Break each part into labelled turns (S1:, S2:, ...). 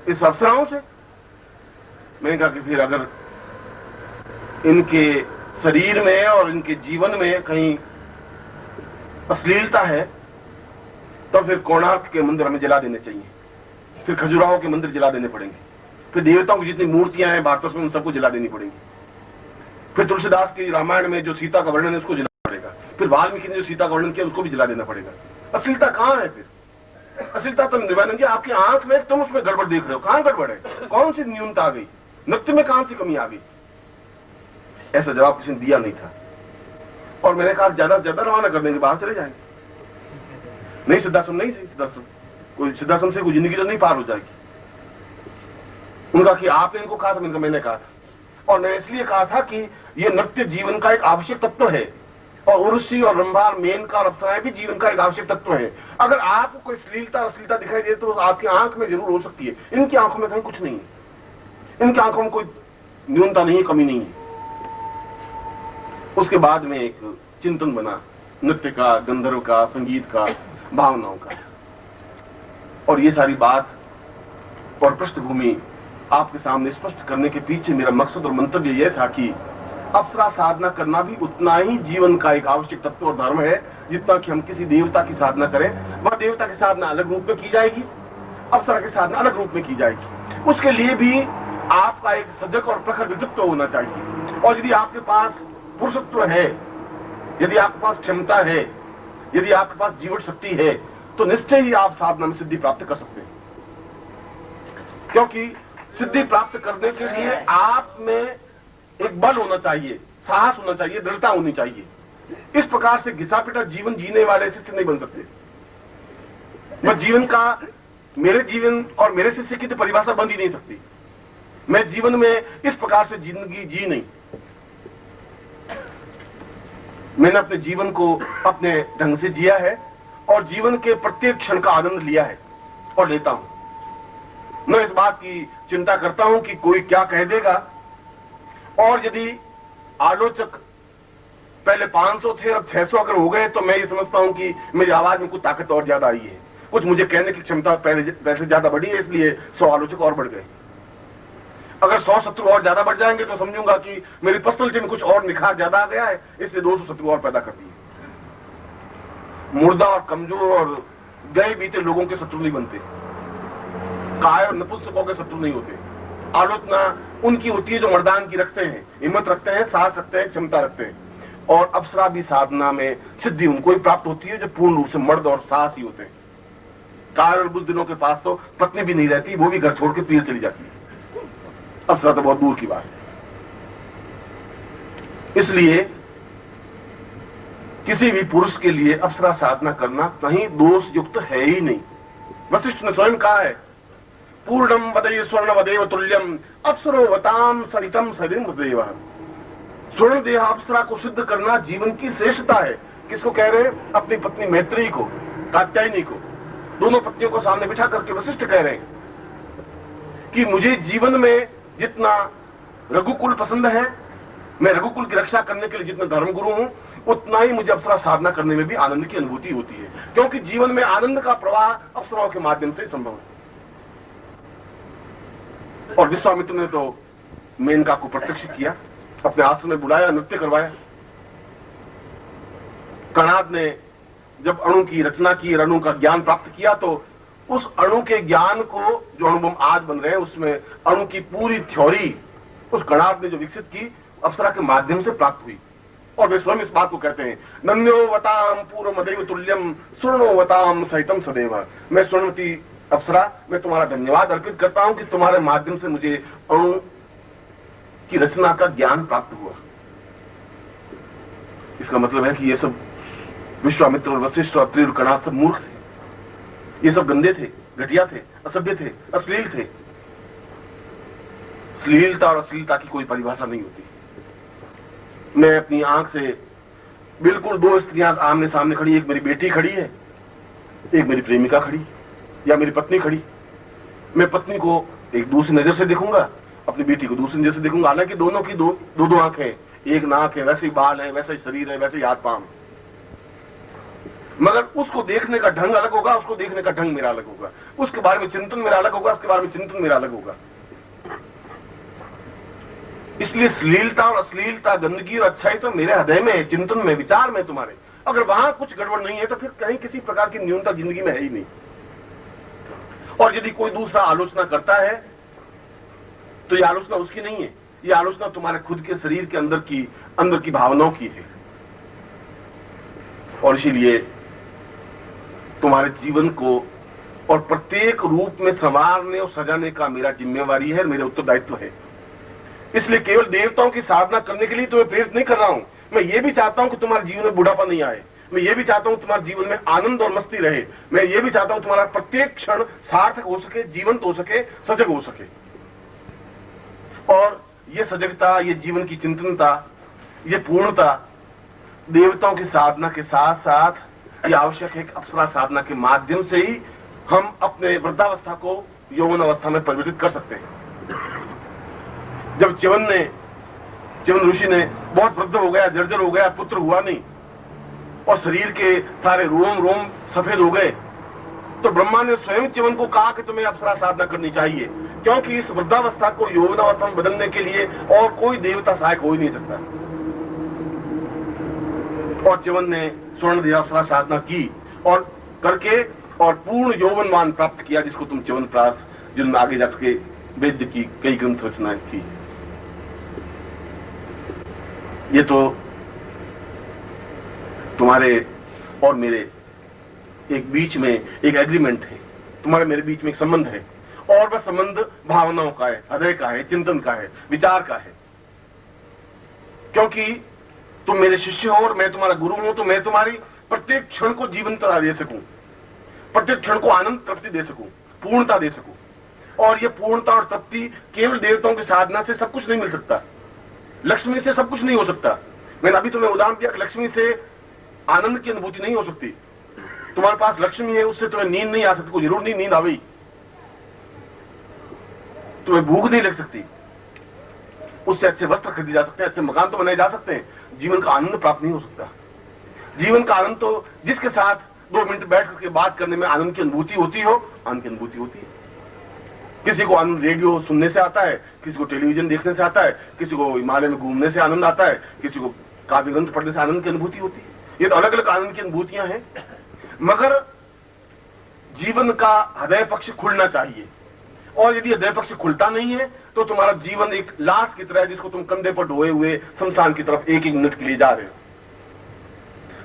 S1: इस अप्सराओं से। मैंने कहा कि फिर अगर इनके शरीर में और इनके जीवन में कहीं अश्लीलता है तो फिर कोणार्क के मंदिर हमें जला देने चाहिए, फिर खजुराहो के मंदिर जला देने पड़ेंगे, फिर देवताओं की जितनी मूर्तियां हैं भारत में उन सबको जला देनी पड़ेंगी, फिर तुलसीदास की रामायण में जो सीता का वर्णन है उसको जलाना पड़ेगा, फिर वाल्मीकि ने जो सीता का वर्णन किया उसको भी जला देना पड़ेगा। अश्लीलता कहां है? फिर अश्लीलता तो निर्वानंद जी आपकी आंख में तुम उसमें गड़बड़ देख रहे हो, कहां गड़बड़ है? कौन सी न्यूनता आ गई? नृत्य में कहां सी कमी आ गई? ऐसा जवाब किसी ने दिया नहीं था। और मैंने कहा ज्यादा से ज्यादा रवाना कर देंगे, बाहर चले जाएंगे। नहीं सिद्धाश्रम, नहीं सिद्धाश्रम, कोई सिद्धाश्रम से कोई जिंदगी तो नहीं पार हो जाएगी। उनका कि आपने इनको कहा था, मैंने कहा था। और मैंने इसलिए कहा था कि यह नृत्य जीवन का एक आवश्यक तत्व है और उर्वशी और रंभा, मेनका और अप्सराएं भी जीवन का एक आवश्यक तत्व है। अगर आपको कोई श्लीलता अश्लीलता दिखाई दे तो आपकी आंख में जरूर हो सकती है, इनकी आंखों में कहीं कुछ नहीं है, इनकी आंखों में कोई न्यूनता नहीं है, कमी नहीं है। उसके बाद में एक चिंतन बना नृत्य का, गंधर्व का, संगीत का, भावनाओं का। और ये सारी बात और पृष्ठभूमि आपके सामने स्पष्ट करने के पीछे मेरा मकसद और मंतव्य यह था कि अप्सरा साधना करना भी उतना ही जीवन का एक आवश्यक तत्व और धर्म है जितना कि हम किसी देवता की साधना करें। वह देवता की साधना अलग रूप में की जाएगी, अप्सरा की साधना अलग रूप में की जाएगी। उसके लिए भी आपका एक सजग और प्रखर व्यक्तित्व होना चाहिए। और यदि आपके पास पुरुषत्व है, यदि आपके पास क्षमता है, यदि आपके पास जीवन शक्ति है, तो निश्चय ही आप साधना में सिद्धि प्राप्त कर सकते हैं। क्योंकि सिद्धि प्राप्त करने के लिए आप में एक बल होना चाहिए, साहस होना चाहिए, दृढ़ता होनी चाहिए। इस प्रकार से घिसा पिटा जीवन जीने वाले शिष्य नहीं बन सकते। मैं जीवन का, मेरे जीवन और मेरे शिष्य की तो परिभाषा बन ही नहीं सकती। मैं जीवन में इस प्रकार से जिंदगी जी नहीं। मैंने अपने जीवन को अपने ढंग से जिया है और जीवन के प्रत्येक क्षण का आनंद लिया है और लेता हूं। मैं इस बात की चिंता करता हूं कि कोई क्या कह देगा। और यदि आलोचक पहले 500 थे, अब 600 अगर हो गए, तो मैं ये समझता हूं कि मेरी आवाज में कुछ ताकत और ज्यादा आई है, कुछ मुझे कहने की क्षमता पहले ज्यादा बढ़ी है, इसलिए 100 आलोचक और बढ़ गए। अगर 100 शत्रु और ज्यादा बढ़ जाएंगे तो समझूंगा कि मेरी पर्सनलिटी में कुछ और निखार ज्यादा आ गया है, इसलिए 200 शत्रु और पैदा कर दिए। मुर्दा और कमजोर और गए बीते लोगों के शत्रु नहीं बनते, काय और नपुंसकों के शत्रु नहीं होते। आलोचना उनकी होती है जो मर्दान की रखते हैं, हिम्मत रखते हैं, साहस रखते हैं, क्षमता रखते हैं। और अप्सरा भी साधना में सिद्धि उनको ही प्राप्त होती है जो पूर्ण रूप से मर्द और साहसी होते हैं। काय और बुजदिलों के पास तो पत्नी भी नहीं रहती, वो भी घर छोड़ के पीर चली जाती है। अप्सरा तो बहुत दूर की बात है। इसलिए किसी भी पुरुष के लिए अप्सरा साधना करना कहीं दोष युक्त है ही नहीं। वशिष्ठ ने स्वयं कहा है, पूर्णम वदय स्वर्ण वदेव तुल्यम अप्सरो वताम सरितम सदिम वदेव। स्वर्ण देह अप्सरा को सिद्ध करना जीवन की श्रेष्ठता है। किसको कह रहे हैं? अपनी पत्नी मैत्री को, कात्यायनी को, दोनों पत्नियों को सामने बिठा करके वशिष्ठ कह रहे हैं कि मुझे जीवन में जितना रघुकुल पसंद है, मैं रघुकुल की रक्षा करने के लिए जितना धर्मगुरु हूं, उतना ही मुझे अप्सरा साधना करने में भी आनंद की अनुभूति होती है। क्योंकि जीवन में आनंद का प्रवाह अप्सराओं के माध्यम से संभव है। और विश्वामित्र ने तो मेनका को प्रत्यक्ष किया, अपने आश्रम में बुलाया, नृत्य करवाया। कणाद ने जब अणु की रचना की, अणु का ज्ञान प्राप्त किया, तो उस अणु के ज्ञान को, जो अणु हम आज बन रहे हैं, उसमें अणु की पूरी थ्योरी उस कणाद ने जो विकसित की, अप्सरा के माध्यम से प्राप्त हुई। और वे स्वयं इस बात को कहते हैं, नन्यो वताम पूर्व मदेव तुल्यम स्वर्णो वताम सहितम सदैव। मैं स्वर्णवती अप्सरा, मैं तुम्हारा धन्यवाद अर्पित करता हूं कि तुम्हारे माध्यम से मुझे अणु की रचना का ज्ञान प्राप्त हुआ। इसका मतलब है कि ये सब विश्वामित्र और वशिष्ठ और त्रिर कणाद सब मूर्ख थे, ये सब गंदे थे, घटिया थे, असभ्य थे, अश्लील थे। श्लीलता और अश्लीलता की कोई परिभाषा नहीं होती। मैं अपनी आंख से बिल्कुल 2 स्त्रियां आमने सामने खड़ी, एक मेरी बेटी खड़ी है, एक मेरी प्रेमिका खड़ी या मेरी पत्नी खड़ी। मैं पत्नी को एक दूसरी नजर से देखूंगा, अपनी बेटी को दूसरी नजर से देखूंगा। हालांकि दोनों की दो आंखें, एक नाक है, वैसे ही बाल है, वैसे ही शरीर है, वैसे ही हाथ पांव, मगर उसको देखने का ढंग अलग होगा, उसको देखने का ढंग मेरा अलग होगा। उसके बारे में चिंतन मेरा अलग होगा, उसके बारे में चिंतन मेरा अलग होगा। इसलिए श्लीलता और अश्लीलता, गंदगी और अच्छाई तो मेरे हृदय में है, चिंतन में, विचार में तुम्हारे। अगर वहां कुछ गड़बड़ नहीं है तो फिर कहीं किसी प्रकार की न्यूनता जिंदगी में है ही नहीं। और यदि कोई दूसरा आलोचना करता है तो यह आलोचना उसकी नहीं है, यह आलोचना तुम्हारे खुद के शरीर के अंदर की भावनाओं की है। और इसीलिए तुम्हारे जीवन को और प्रत्येक रूप में संवारने और सजाने का मेरा जिम्मेवारी है, मेरा उत्तरदायित्व है। इसलिए केवल देवताओं की साधना करने के लिए तुम्हें प्रेरित नहीं कर रहा हूं। मैं ये भी चाहता हूं कि तुम्हारे जीवन में बुढ़ापा नहीं आए। मैं ये भी चाहता हूं तुम्हारे जीवन में आनंद और मस्ती रहे। मैं ये भी चाहता हूं तुम्हारा प्रत्येक क्षण सार्थक हो सके, जीवंत हो सके, सजग हो सके। और ये सजगता, ये जीवन की चिंतनता, ये पूर्णता देवताओं की साधना के साथ साथ ये आवश्यक है कि अप्सरा साधना के माध्यम से ही हम अपने वृद्धावस्था को यौवन अवस्था में परिवर्तित कर सकते हैं। जब च्यवन ऋषि ने बहुत वृद्ध हो गया, जर्जर हो गया, पुत्र हुआ नहीं और शरीर के सारे रोम सफेद हो गए, तो ब्रह्मा ने स्वयं च्यवन को कहा कि तुम्हें अप्सरा साधना करनी चाहिए, क्योंकि इस वृद्धावस्था को यौवनावस्था में बदलने के लिए और कोई देवता सहायक हो ही नहीं सकता। और च्यवन ने स्वर्ण अप्सरा साधना की और करके और पूर्ण यौवनमान प्राप्त किया, जिसको तुम च्यवन प्रास, जिनमें आगे जाके वेद की कई ग्रंथ रचनाएं की। ये तो तुम्हारे और मेरे एक बीच में एक एग्रीमेंट है, तुम्हारे मेरे बीच में एक संबंध है, और वह संबंध भावनाओं का है, हृदय का है, चिंतन का है, विचार का है। क्योंकि तुम मेरे शिष्य हो और मैं तुम्हारा गुरु हूं, तो मैं तुम्हारी प्रत्येक क्षण को जीवंतता दे सकूं, प्रत्येक क्षण को आनंद तृप्ति दे सकूं, पूर्णता दे सकूं। और ये पूर्णता और तृप्ति केवल देवताओं की साधना से सब कुछ नहीं मिल सकता, लक्ष्मी से सब कुछ नहीं हो सकता। मैंने अभी तुम्हें उदाहरण दिया कि लक्ष्मी से आनंद की अनुभूति नहीं हो सकती। तुम्हारे पास लक्ष्मी है, उससे तुम्हें नींद नहीं आ सकती, कोई जरूर नहीं नींद आ गई, तुम्हें भूख नहीं लग सकती, उससे अच्छे वस्त्र खरीदे जा सकते हैं, अच्छे मकान तो बनाए जा सकते हैं, जीवन का आनंद प्राप्त नहीं हो सकता। जीवन का आनंद तो जिसके साथ 2 मिनट बैठ करके बात करने में आनंद की अनुभूति होती हो, आनंद की अनुभूति होती है। किसी को आनंद रेडियो सुनने से आता है, किसी को टेलीविजन देखने से आता है, किसी को हिमालय में घूमने से आनंद आता है, किसी को काव्य ग्रंथ पढ़ने से आनंद की अनुभूति होती है। ये तो अलग अलग आनंद की अनुभूतियां हैं, मगर जीवन का हृदय पक्ष खुलना चाहिए। और यदि हृदय पक्ष खुलता नहीं है तो तुम्हारा जीवन एक लाश की तरह है, जिसको तुम कंधे पर ढोए हुए शमशान की तरफ एक एक मिनट के लिए जा रहे हो।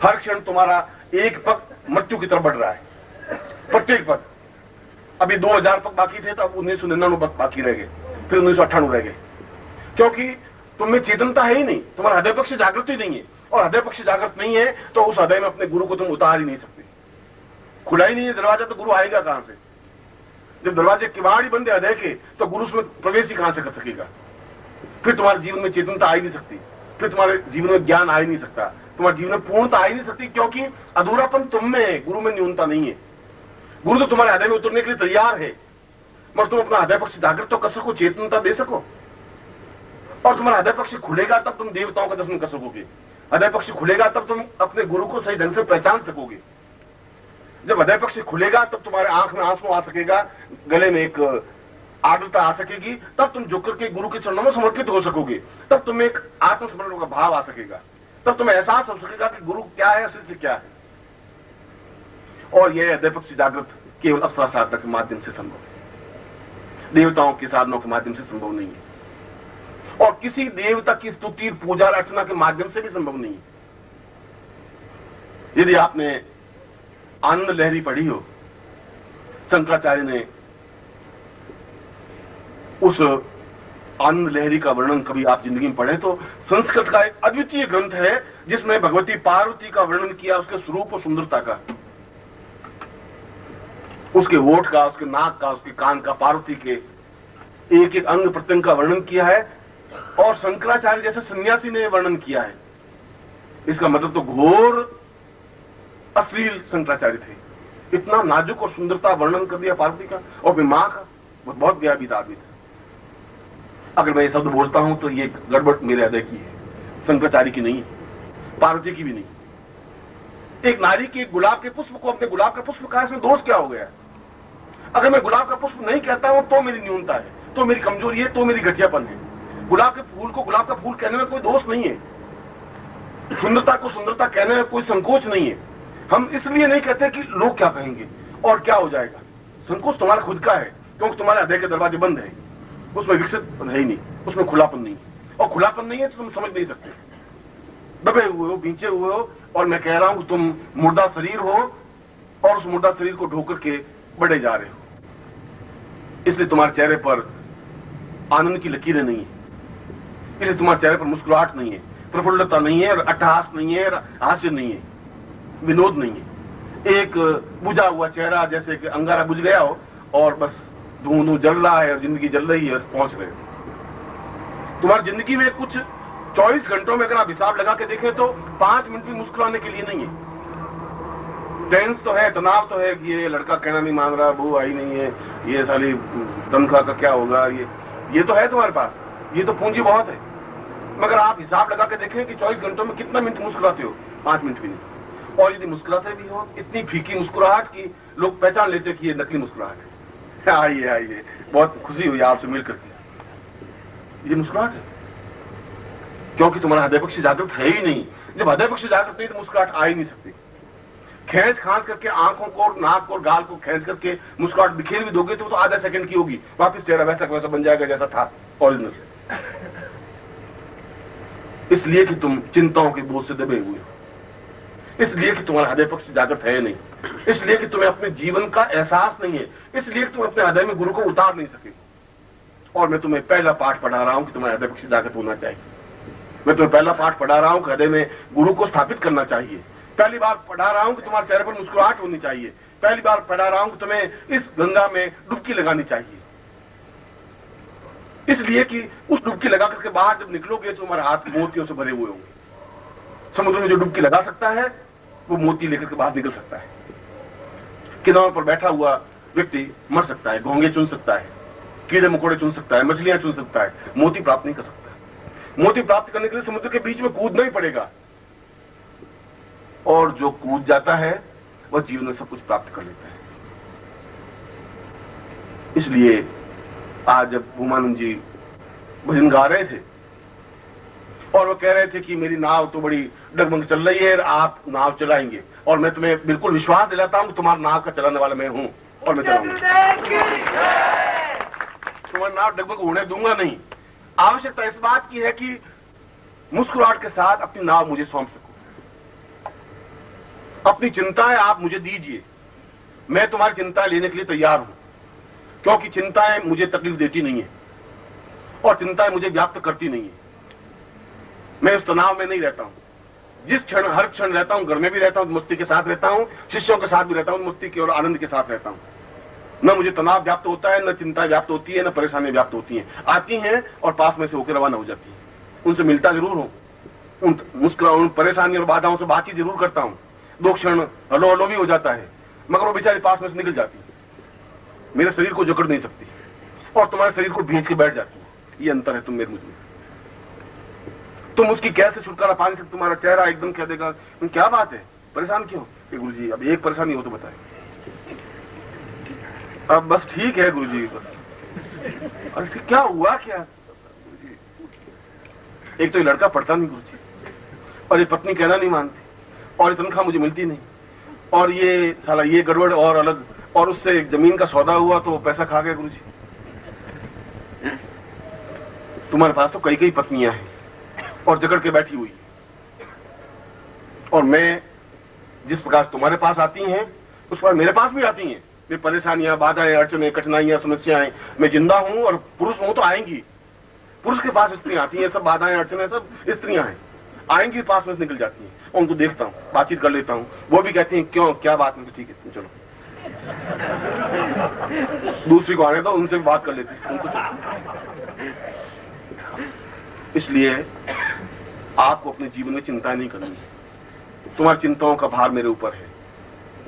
S1: हर क्षण तुम्हारा एक पग मृत्यु की तरफ बढ़ रहा है, प्रत्येक पग। अभी 2000 पग बाकी थे, तो अब 1999 पग बाकी रह गए, फिर 1998 रह गए, क्योंकि तुम्हें चेतनता है ही नहीं, तुम्हारा हृदय पक्ष जागृत ही नहीं है। और हृदय पक्ष जागृत नहीं है तो उस हृदय में अपने गुरु को तुम उतार ही नहीं सकते। खुला ही नहीं है दरवाजा, तो गुरु आएगा कहां से? जब दरवाजे किवाड़ बंद है हृदय के, तो गुरु उसमें प्रवेश ही कहां से कर सकेगा? फिर तुम्हारे जीवन में चेतनता आ ही नहीं सकती, फिर तुम्हारे जीवन में ज्ञान आ ही नहीं सकता, तुम्हारे जीवन में पूर्णता आ ही नहीं सकती, क्योंकि अधूरापन तुम में है, गुरु में न्यूनता नहीं है। गुरु तो तुम्हारे हृदय में उतरने के लिए तैयार है, मगर तुम अपना हृदय पक्ष जागृत तो कर सको, चेतनता दे सको। और तुम्हारा हृदय पक्ष खुलेगा तब तुम देवताओं का दर्शन कर सकोगे, हृदय पक्ष खुलेगा तब तुम अपने गुरु को सही ढंग से पहचान सकोगे। जब हृदय पक्ष खुलेगा तब तुम्हारे आंख में आंसू आ सकेगा, गले में एक आर्द्रता आ सकेगी, तब तुम झुक करके गुरु के चरणों में समर्पित हो सकोगे, तब तुम्हें एक आत्मसमर्पण का भाव आ सकेगा, तब तुम्हें एहसास हो सकेगा कि गुरु क्या है, शिष्य क्या है। और यह हृदय पक्ष जागृत केवल अप्सरा साधना के माध्यम से संभव है, देवताओं की साधनों के माध्यम से संभव नहीं है, और किसी देवता की स्तुति पूजा अर्चना के माध्यम से भी संभव नहीं है। यदि आपने आनंद लहरी पढ़ी हो, शंकराचार्य ने उस आनंद लहरी का वर्णन कभी आप जिंदगी में पढ़े तो संस्कृत का एक अद्वितीय ग्रंथ है, जिसमें भगवती पार्वती का वर्णन किया, उसके स्वरूप और सुंदरता का, उसके होठ का, उसके नाक का, उसके कान का, पार्वती के एक एक अंग प्रत्यंग का वर्णन किया है। और शंकराचार्य जैसे सन्यासी ने वर्णन किया है। इसका मतलब तो घोर अश्लील शंकराचार्य थे, इतना नाजुक और सुंदरता वर्णन कर दिया पार्वती का, और फिर मां का। बहुत गया आदमी था। अगर मैं ये शब्द बोलता हूं तो ये गड़बड़ मेरे हृदय की है, शंकराचार्य की नहीं, पार्वती की भी नहीं। एक नारी के गुलाब के पुष्प को अपने गुलाब का पुष्प कहा, इसमें दोष क्या हो गया? अगर मैं गुलाब का पुष्प नहीं कहता हूं तो मेरी न्यूनता है, तो मेरी कमजोरी है, तो मेरी घटियापन है। गुलाब के फूल को गुलाब का फूल कहने में कोई दोष नहीं है, सुंदरता को सुंदरता कहने में कोई संकोच नहीं है। हम इसलिए नहीं कहते कि लोग क्या कहेंगे और क्या हो जाएगा। संकोच तुम्हारा खुद का है, क्योंकि तुम्हारे हृदय के दरवाजे बंद हैं, उसमें विकसित है ही नहीं, उसमें खुलापन नहीं है। और खुलापन नहीं है तो तुम समझ नहीं सकते, दबे हुए हो, बींचे हुए हो। और मैं कह रहा हूं तुम मुर्दा शरीर हो और उस मुर्दा शरीर को ढो करके बढ़े जा रहे हो। इसलिए तुम्हारे चेहरे पर आनंद की लकीरें नहीं है, इसलिए तुम्हारे चेहरे पर मुस्कुराहट नहीं है, प्रफुल्लता नहीं है, अट्टहास नहीं है, हास्य नहीं है, विनोद नहीं है। एक बुझा हुआ चेहरा, जैसे कि अंगारा बुझ गया हो और बस धुआं जल रहा है और जिंदगी जल रही है, पहुंच रहे हो। तुम्हारी जिंदगी में कुछ 24 घंटों में अगर आप हिसाब लगा के देखें तो 5 मिनट भी मुस्कुराने के लिए नहीं है। टेंस तो है, तनाव तो है कि ये लड़का कहना नहीं मान रहा, बहू आई नहीं है, ये साली तनख्वाह का क्या होगा, ये तो है तुम्हारे पास, ये तो पूंजी बहुत है। मगर आप हिसाब लगा के देखें कि 24 घंटों में कितना मिनट मुस्कुराते हो? 5 मिनट भी नहीं। और यदि मुस्कुराते भी हो, इतनी फीकी मुस्कुराहट की लोग पहचान लेते कि ये नकली मुस्कुराहट है। आइए आइए, बहुत खुशी हुई आपसे मिलकर के। ये मुस्कुराहट है क्योंकि तुम्हारा हृदय पक्षी जागृत है ही नहीं। जब हृदय पक्षी जागृत नहीं तो मुस्कुराहट आ ही नहीं सकती। खींच खांच करके आंखों को, नाक और गाल को खींच करके मुस्कुराहट बिखेर भी दोगे तो आधा सेकंड की होगी, वापस चेहरा वैसा वैसा बन जाएगा जैसा था ओरिजिनल। इसलिए कि तुम चिंताओं के बोझ से दबे हुए हो, इसलिए कि तुम्हारा हृदय पक्ष जागृत है नहीं, इसलिए कि तुम्हें अपने जीवन का एहसास नहीं है, इसलिए कि तुम अपने हृदय में गुरु को उतार नहीं सके। और मैं तुम्हें पहला पाठ पढ़ा रहा हूं कि तुम्हारा हृदय पक्ष जागृत होना चाहिए। मैं तुम्हें पहला पाठ पढ़ा रहा हूं कि हृदय में गुरु को स्थापित करना चाहिए। पहली बार पढ़ा रहा हूं कि तुम्हारे चेहरे पर मुस्कुराहट होनी चाहिए। पहली बार पढ़ा रहा हूं कि तुम्हें इस गंगा में डुबकी लगानी चाहिए, इसलिए कि उस डुबकी लगा करके बाहर जब निकलोगे तो तुम्हारे हाथ मोतियों से भरे हुए होंगे। समुद्र में जो डुबकी लगा सकता है वो मोती लेकर के बाहर निकल सकता है। किनारों पर बैठा हुआ व्यक्ति मर सकता है, घोंगे चुन सकता है, कीड़े मकोड़े चुन सकता है, मछलियां चुन सकता है, मोती प्राप्त नहीं कर सकता। मोती प्राप्त करने के लिए समुद्र के बीच में कूदना ही पड़ेगा। और जो कूद जाता है वह जीवन में सब कुछ प्राप्त कर लेता है। इसलिए आज जब भूमानंद जी भजन गा रहे थे और वो कह रहे थे कि मेरी नाव तो बड़ी डगमग चल रही है, आप नाव चलाएंगे, और मैं तुम्हें बिल्कुल विश्वास दिलाता हूं कि तुम्हारा नाव का चलाने वाला मैं हूं और मैं चलाऊंगा। तुम्हारा नाव डगमग होने दूंगा नहीं। आवश्यकता इस बात की है कि मुस्कुराहट के साथ अपनी नाव मुझे सौंप सको। अपनी चिंताएं आप मुझे दीजिए, मैं तुम्हारी चिंताएं लेने के लिए तैयार हूं, क्योंकि चिंताएं मुझे तकलीफ देती नहीं है और चिंताएं मुझे व्याप्त करती नहीं है। मैं उस तनाव में नहीं रहता हूं। जिस क्षण, हर क्षण रहता हूं, घर में भी रहता हूं मस्ती के साथ रहता हूं, शिष्यों के साथ भी रहता हूं मस्ती के और आनंद के साथ रहता हूं। न मुझे तनाव व्याप्त होता है, न चिंता व्याप्त होती है, न परेशानी व्याप्त होती है। आती हैं और पास में से होकर रवाना हो जाती है। उनसे मिलता जरूर हूं, उन मुस्कुरा, उन परेशानी और बाधाओं से बातचीत जरूर करता हूं। 2 क्षण हलो हलो भी हो जाता है, मगर वो बेचारी पास में से निकल जाती है, मेरे शरीर को जकड़ नहीं सकती और तुम्हारे शरीर को भींच के बैठ जाती है। ये अंतर है तुम मेरे मुझ में। तुम उसकी कैसे छुटकारा पा नहीं सकते। तुम्हारा चेहरा एकदम कह देगा क्या बात है, परेशान क्यों? गुरु जी अब एक परेशानी हो तो बताए। अब बस ठीक है गुरु जी, बस। अरे क्या हुआ क्या? एक तो ये लड़का पढ़ता नहीं गुरु जी, और ये पत्नी कहना नहीं मानती, और तनख्वाह मुझे मिलती नहीं, और ये साला ये गड़बड़ और अलग, और उससे एक जमीन का सौदा हुआ तो पैसा खा गया गुरु जी। तुम्हारे पास तो कई कई पत्नियां हैं और जकड़ के बैठी हुई, और मैं जिस प्रकार तुम्हारे पास आती हैं उस पर मेरे पास भी आती हैं। ये परेशानियां, बाधाएं, अड़चने, कठिनाइयां, समस्याएं। मैं जिंदा हूं और पुरुष हूं तो आएंगी। पुरुष के पास स्त्रियां आती हैं, सब बाधाएं, अड़चने सब स्त्रियां हैं, आएंगी, पास में से निकल जाती हैं। और उनको देखता हूं, बातचीत कर लेता हूं, वो भी कहती हैं क्यों, क्या बात नहीं, ठीक है चलो। दूसरी को आने दो, उनसे भी बात कर लेती हैं, उनको चलो। इसलिए आपको अपने जीवन में चिंता नहीं करनी। तुम्हारी चिंताओं का भार मेरे ऊपर है।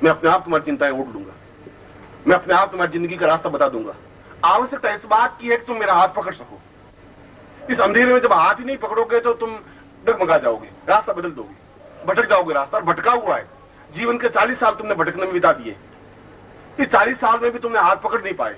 S1: मैं अपने आप तुम्हारी चिंताएं ओढ़ लूंगा, मैं अपने आप तुम्हारी जिंदगी का रास्ता बता दूंगा। आवश्यकता इस बात की है कि तुम मेरा हाथ पकड़ सको। इस अंधेरे में जब हाथ ही नहीं पकड़ोगे तो तुम डगमगा जाओगे, रास्ता बदल दोगे, भटक जाओगे। रास्ता भटका हुआ है। जीवन के 40 साल तुमने भटकने में बिता दिए। कि 40 साल में भी तुमने हाथ पकड़ नहीं पाए।